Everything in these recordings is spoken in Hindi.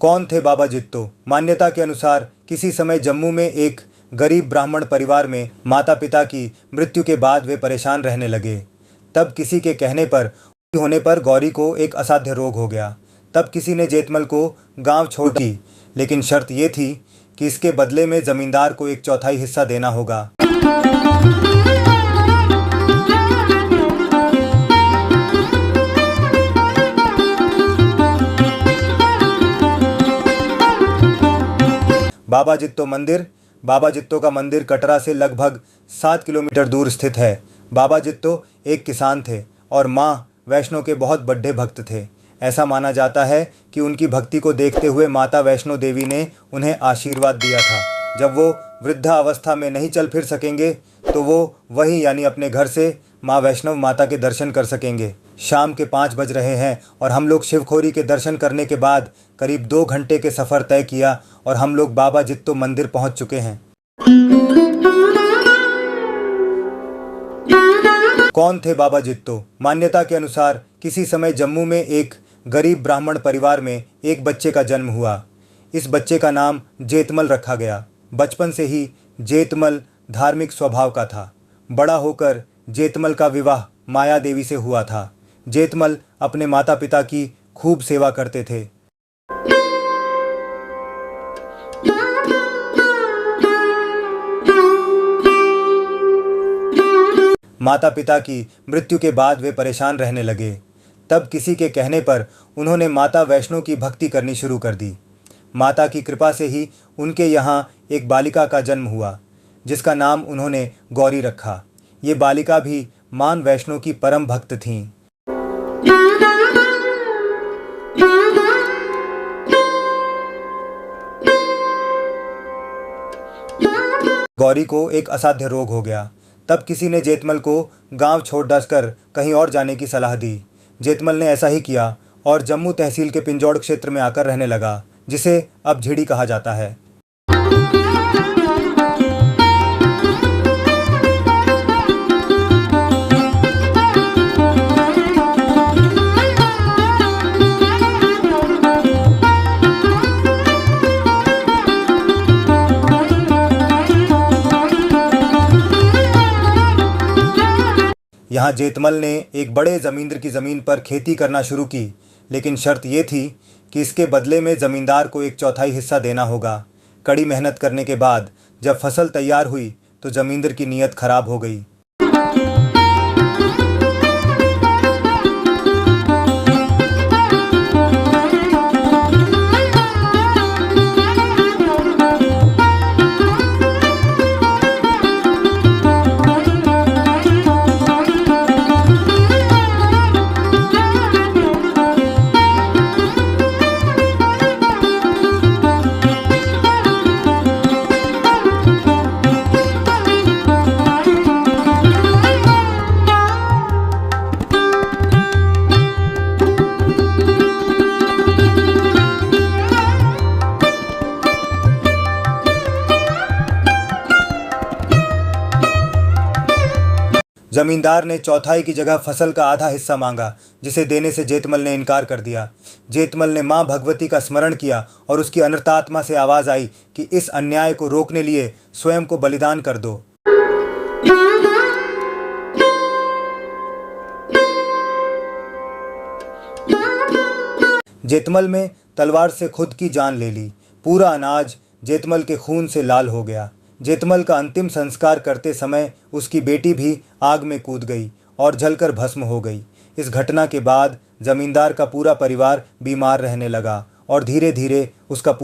कौन थे बाबा जित्तो? मान्यता के अनुसार किसी समय जम्मू में एक गरीब ब्राह्मण परिवार में माता पिता की मृत्यु के बाद वे परेशान रहने लगे। तब किसी के कहने पर होने पर गौरी को एक असाध्य रोग हो गया। तब किसी ने जेतमल को गांव छोड़ दी, लेकिन शर्त ये थी कि इसके बदले में जमींदार को 1/4 हिस्सा देना होगा। बाबा जित्तो मंदिर। बाबा जित्तो का मंदिर कटरा से लगभग 7 किलोमीटर दूर स्थित है। बाबा जित्तो एक किसान थे और माँ वैष्णो के बहुत बड़े भक्त थे। ऐसा माना जाता है कि उनकी भक्ति को देखते हुए माता वैष्णो देवी ने उन्हें आशीर्वाद दिया था, जब वो वृद्धावस्था में नहीं चल फिर सकेंगे तो वो वहीं यानी अपने घर से माँ वैष्णव माता के दर्शन कर सकेंगे। शाम के 5 बज रहे हैं और हम लोग शिवखोरी के दर्शन करने के बाद करीब 2 घंटे के सफ़र तय किया और हम लोग बाबा जित्तो मंदिर पहुंच चुके हैं। कौन थे बाबा जित्तो? मान्यता के अनुसार किसी समय जम्मू में एक गरीब ब्राह्मण परिवार में एक बच्चे का जन्म हुआ। इस बच्चे का नाम जेतमल रखा गया। बचपन से ही जेतमल धार्मिक स्वभाव का था। बड़ा होकर जेतमल का विवाह माया देवी से हुआ था। जेतमल अपने माता पिता की खूब सेवा करते थे। माता पिता की मृत्यु के बाद वे परेशान रहने लगे। तब किसी के कहने पर उन्होंने माता वैष्णो की भक्ति करनी शुरू कर दी। माता की कृपा से ही उनके यहाँ एक बालिका का जन्म हुआ, जिसका नाम उन्होंने गौरी रखा। ये बालिका भी माँ वैष्णो की परम भक्त थीं। गौरी को एक असाध्य रोग हो गया। तब किसी ने जेतमल को गांव छोड़ कर कहीं और जाने की सलाह दी। जेतमल ने ऐसा ही किया और जम्मू तहसील के पिंजौड़ क्षेत्र में आकर रहने लगा, जिसे अब झिड़ी कहा जाता है। यहाँ जेतमल ने एक बड़े ज़मींदार की ज़मीन पर खेती करना शुरू की, लेकिन शर्त ये थी कि इसके बदले में ज़मींदार को 1/4 हिस्सा देना होगा। कड़ी मेहनत करने के बाद जब फसल तैयार हुई तो ज़मींदार की नीयत खराब हो गई। जमींदार ने 1/4 की जगह फसल का आधा हिस्सा मांगा, जिसे देने से जेतमल ने इनकार कर दिया। जेतमल ने मां भगवती का स्मरण किया और उसकी अनर्तात्मा से आवाज आई कि इस अन्याय को रोकने लिए स्वयं को बलिदान कर दो। जेतमल में तलवार से खुद की जान ले ली। पूरा अनाज जेतमल के खून से लाल हो गया। जेतमल का अंतिम संस्कार करते समय उसकी बेटी भी आग में कूद गई और जलकर भस्म हो गई। इस घटना के बाद जमींदार का पूरा परिवार बीमार रहने लगा और धीरे धीरे उसका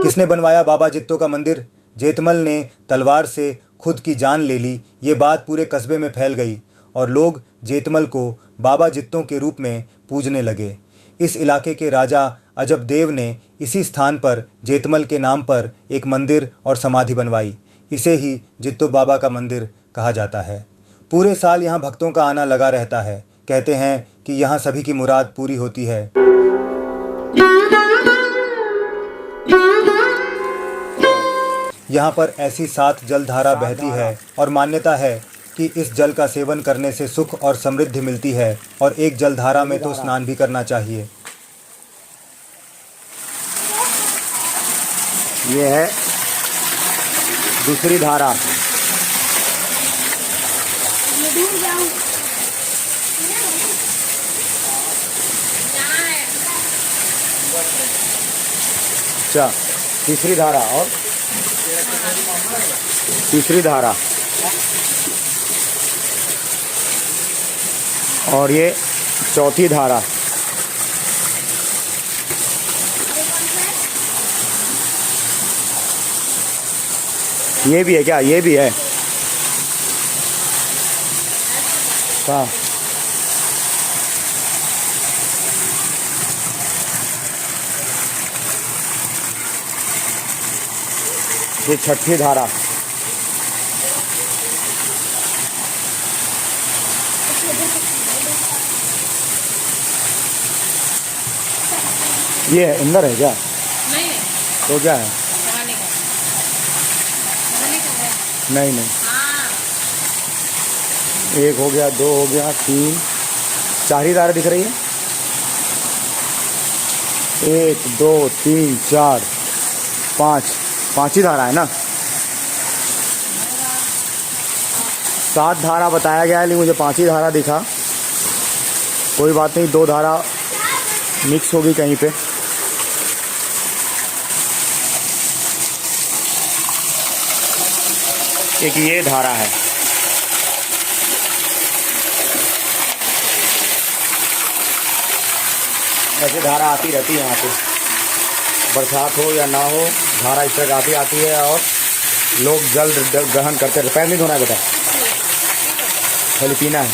किसने बनवाया बाबा जित्तो का मंदिर? जेतमल ने तलवार से खुद की जान ले ली। ये बात पूरे कस्बे में फैल गई और लोग जेतमल को बाबा जित्तो के रूप में पूजने लगे। इस इलाके के राजा अजब देव ने इसी स्थान पर जेतमल के नाम पर एक मंदिर और समाधि बनवाई। इसे ही जित्तो बाबा का मंदिर कहा जाता है। पूरे साल यहाँ भक्तों का आना लगा रहता है। कहते हैं कि यहाँ सभी की मुराद पूरी होती है। यहाँ पर ऐसी 7 जलधारा बहती है और मान्यता है कि इस जल का सेवन करने से सुख और समृद्धि मिलती है और एक जलधारा में तो स्नान भी करना चाहिए। ये है दूसरी धारा। अच्छा, तीसरी धारा और तीसरी धारा और ये चौथी धारा। ये भी है क्या? ये भी है। हाँ, ये छठी धारा। ये है अंदर है क्या? नहीं तो क्या है? नहाने का है। नहीं नहीं, हाँ, एक हो गया, दो हो गया, तीन, चार ही धारा दिख रही है। 1 2 3 4 5, 5 ही धारा है ना। 7 धारा बताया गया है, लेकिन मुझे 5 ही धारा दिखा। कोई बात नहीं, 2 धारा मिक्स होगी कहीं पे। एक ये धारा है। ऐसे धारा आती रहती है यहाँ पे, बरसात हो या ना हो, धारा इस तरह आती है और लोग जल ग्रहण करते हैं। पैर नहीं धोना है बेटा, खाली पीना है,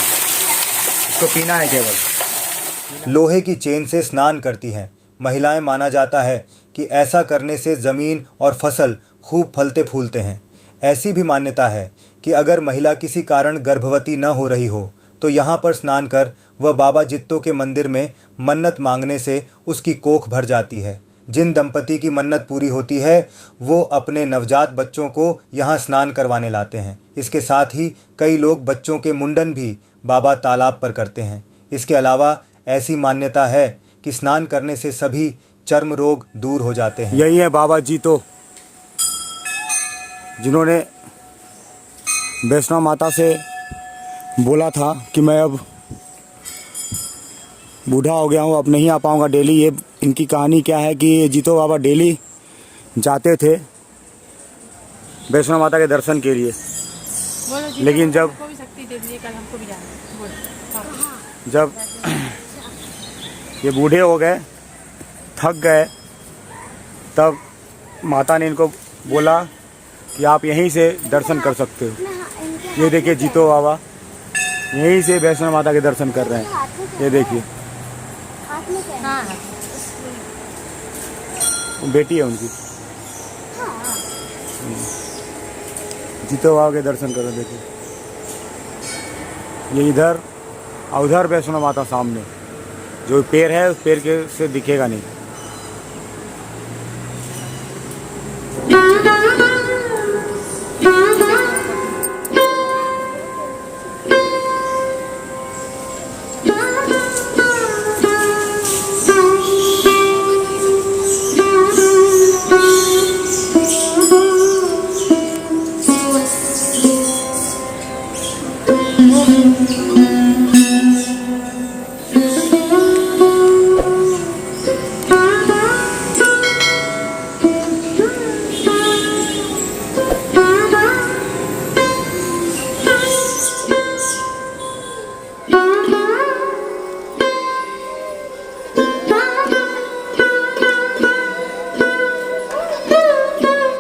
इसको पीना है केवल। लोहे की चेन से स्नान करती हैं महिलाएं। माना जाता है कि ऐसा करने से ज़मीन और फसल खूब फलते फूलते हैं। ऐसी भी मान्यता है कि अगर महिला किसी कारण गर्भवती न हो रही हो तो यहाँ पर स्नान कर वह बाबा जित्तो के मंदिर में मन्नत मांगने से उसकी कोख भर जाती है। जिन दंपति की मन्नत पूरी होती है वो अपने नवजात बच्चों को यहाँ स्नान करवाने लाते हैं। इसके साथ ही कई लोग बच्चों के मुंडन भी बाबा तालाब पर करते हैं। इसके अलावा ऐसी मान्यता है कि स्नान करने से सभी चर्म रोग दूर हो जाते हैं। यही है बाबा जित्तो, जिन्होंने वैष्णो माता से बोला था कि मैं अब बूढ़ा हो गया हूँ, अब नहीं आ पाऊँगा डेली। ये इनकी कहानी क्या है कि जित्तो बाबा डेली जाते थे वैष्णो माता के दर्शन के लिए, लेकिन जब ये बूढ़े हो गए, थक गए, तब माता ने इनको बोला कि आप यहीं से दर्शन कर सकते हो। ये देखिए जित्तो बाबा यहीं से वैष्णो माता के दर्शन कर रहे हैं। ये देखिए, बेटी है उनकी, जित्तो बाबा के दर्शन कर रहे हैं। देखिए ये इधर और उधर वैष्णो माता सामने, जो पेड़ है उस पेड़ के से दिखेगा नहीं।